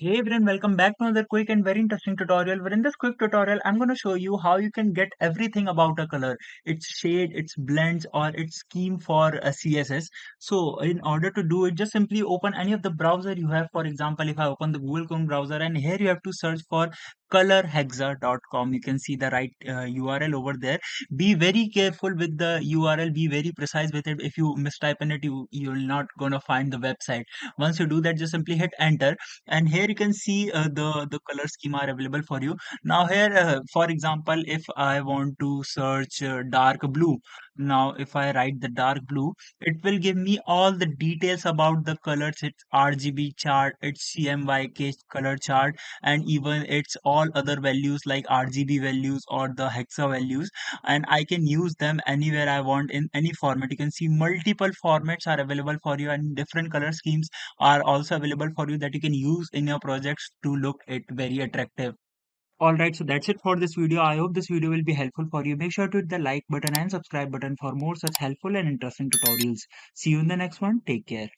Hey everyone, welcome back to another quick and very interesting tutorial. Where in this quick tutorial, I'm going to show you how you can get everything about a color, its shade, its blends, or its scheme for a CSS. So in order to do it, just simply open any of the browser you have. For example, if I open the Google Chrome browser, and here you have to search for colorhexa.com. You can see the right URL over there. Be very careful with the URL. Be very precise with it. If you mistype in it, you're not gonna find the website. Once you do that, just simply hit enter, and here you can see the color scheme are available for you. Now here, for example, if I want to search dark blue, now if I write the dark blue, it will give me all the details about the colors, its RGB chart, its CMYK color chart, and even its all other values like RGB values or the hexa values, and I can use them anywhere I want in any format. You can see multiple formats are available for you, and different color schemes are also available for you that you can use in your projects to look it very attractive. Alright, so that's it for this video. I hope this video will be helpful for you. Make sure to hit the like button and subscribe button for more such helpful and interesting tutorials. See you in the next one. Take care.